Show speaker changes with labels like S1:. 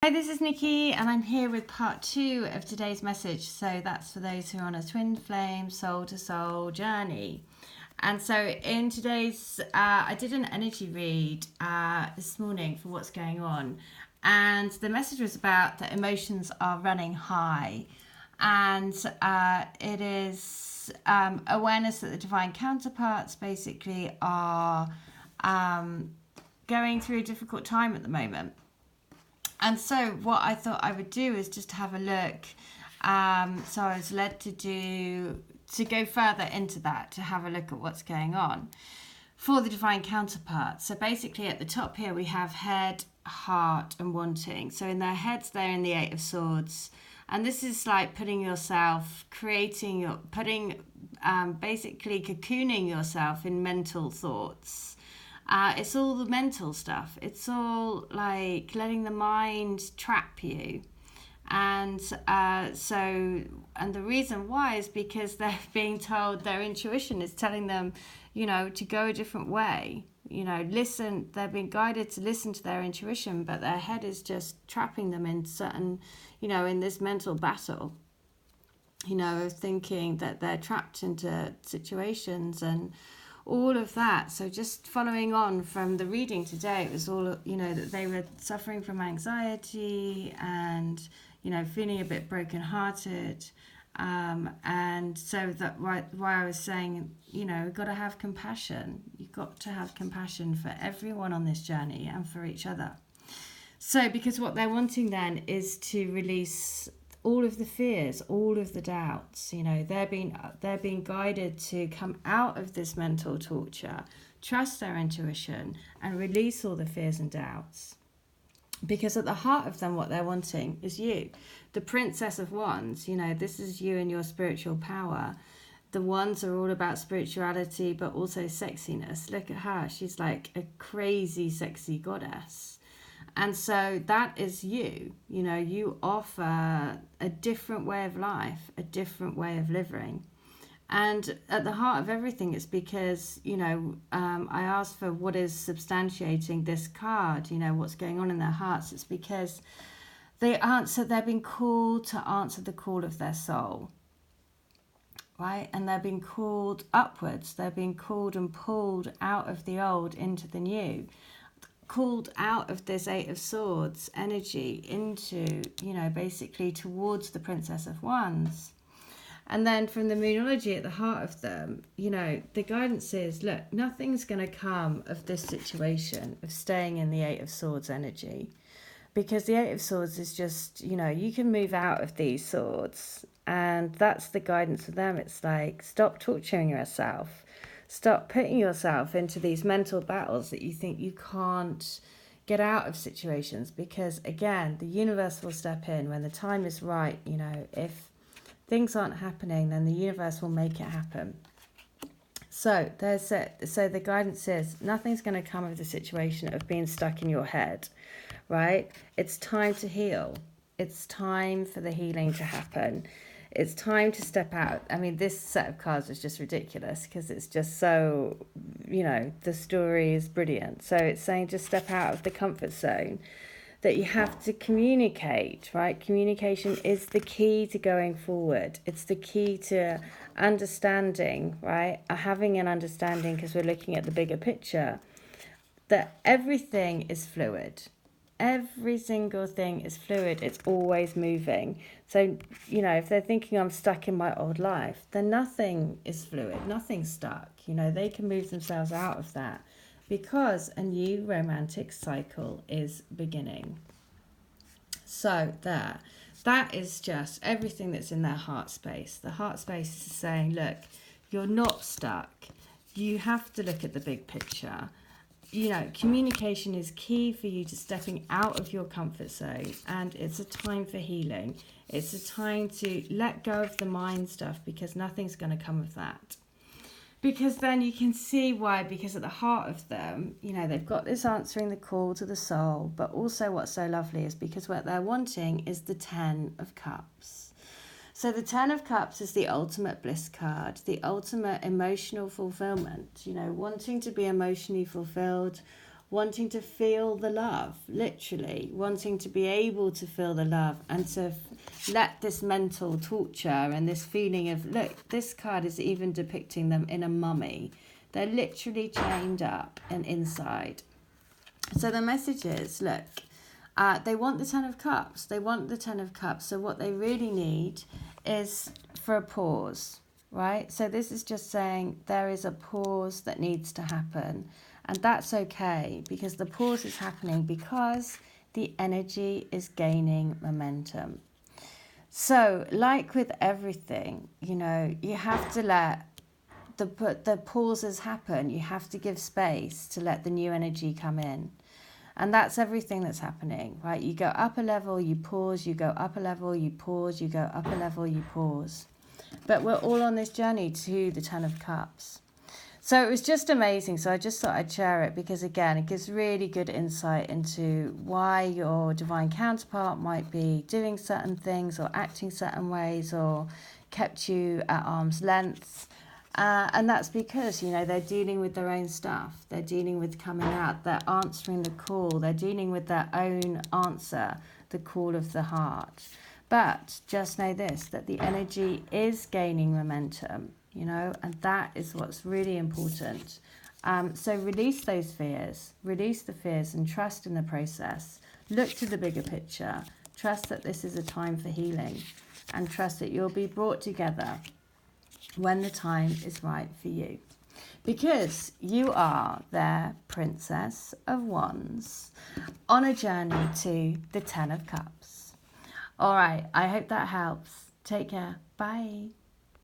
S1: Hi, this is Nikki, and I'm here with part 2 of today's message. So that's for those who are on a twin flame, soul to soul journey. And so in today's, I did an energy read this morning for what's going on. And the message was about that emotions are running high. And it is awareness that the divine counterparts basically are going through a difficult time at the moment. And so what I thought I would do is just have a look. So I was led to go further into that, to have a look at what's going on for the divine counterparts. So basically at the top here we have head, heart and wanting. So in their heads they're in the 8 of Swords. And this is like putting yourself, basically cocooning yourself in mental thoughts. It's all the mental stuff. It's all like letting the mind trap you. And and the reason why is because they're being told, their intuition is telling them, to go a different way. Listen, they're being guided to listen to their intuition, but their head is just trapping them in certain, in this mental battle, of thinking that they're trapped into situations and all of that. So just following on from the reading today, it was all, that they were suffering from anxiety and, feeling a bit brokenhearted. And so that why I was saying, you've got to have compassion. You've got to have compassion for everyone on this journey and for each other. So because what they're wanting then is to release all of the fears, all of the doubts. They're being guided to come out of this mental torture, trust their intuition and release all the fears and doubts. Because at the heart of them, what they're wanting is you, the Princess of Wands. This is you and your spiritual power. The Wands are all about spirituality, but also sexiness. Look at her. She's like a crazy, sexy goddess. And so that is you. You offer a different way of life, a different way of living. And at the heart of everything, it's because, I asked for what is substantiating this card, what's going on in their hearts. It's because they're being called to answer the call of their soul, right? And they're being called upwards. They're being called and pulled out of the old into the new. Called out of this 8 of Swords energy into, basically towards the Princess of Wands. And then from the Moonology at the heart of them, the guidance is, look, nothing's going to come of this situation of staying in the 8 of Swords energy. Because the 8 of Swords is just, you can move out of these swords. And that's the guidance for them. It's like, stop torturing yourself. Stop putting yourself into these mental battles that you think you can't get out of situations. Because, again, the universe will step in when the time is right. If things aren't happening, then the universe will make it happen. So the guidance is, nothing's going to come of the situation of being stuck in your head, right? It's time to heal. It's time for the healing to happen. It's time to step out. I mean, this set of cards is just ridiculous because it's just so, the story is brilliant. So it's saying just step out of the comfort zone, that you have to communicate, right? Communication is the key to going forward. It's the key to understanding, right? Having an understanding, because we're looking at the bigger picture, that everything is fluid. Every single thing is fluid. It's always moving. So, if they're thinking I'm stuck in my old life, then nothing is fluid. Nothing's stuck. They can move themselves out of that because a new romantic cycle is beginning. So that is just everything that's in their heart space. The heart space is saying, look, you're not stuck. You have to look at the big picture. Communication is key for you to stepping out of your comfort zone, and it's a time for healing. It's a time to let go of the mind stuff, because nothing's going to come of that. Because then you can see why, because at the heart of them, they've got this answering the call to the soul, but also what's so lovely is because what they're wanting is the 10 of Cups. So the 10 of Cups is the ultimate bliss card, the ultimate emotional fulfillment, wanting to be emotionally fulfilled, wanting to feel the love, literally wanting to be able to feel the love and to let this mental torture and this feeling of, look, this card is even depicting them in a mummy. They're literally chained up and inside. So the message is, look, they want the Ten of Cups. They want the Ten of Cups. So what they really need is for a pause, right? So this is just saying there is a pause that needs to happen. And that's okay, because the pause is happening because the energy is gaining momentum. So like with everything, you know, you have to let the pauses happen. You have to give space to let the new energy come in. And that's everything that's happening, right? You go up a level, you pause, you go up a level, you pause, you go up a level, you pause. But we're all on this journey to the Ten of Cups. So it was just amazing. So I just thought I'd share it because, again, it gives really good insight into why your divine counterpart might be doing certain things or acting certain ways or kept you at arm's length. And that's because, you know, they're dealing with their own stuff. They're dealing with coming out. They're answering the call. They're dealing with their own answer, the call of the heart. But just know this, that the energy is gaining momentum, you know, and that is what's really important. So release those fears. Release the fears and trust in the process. Look to the bigger picture. Trust that this is a time for healing and trust that you'll be brought together when the time is right for you, because you are their Princess of Wands on a journey to the Ten of Cups. All right, I hope that helps. Take care. Bye.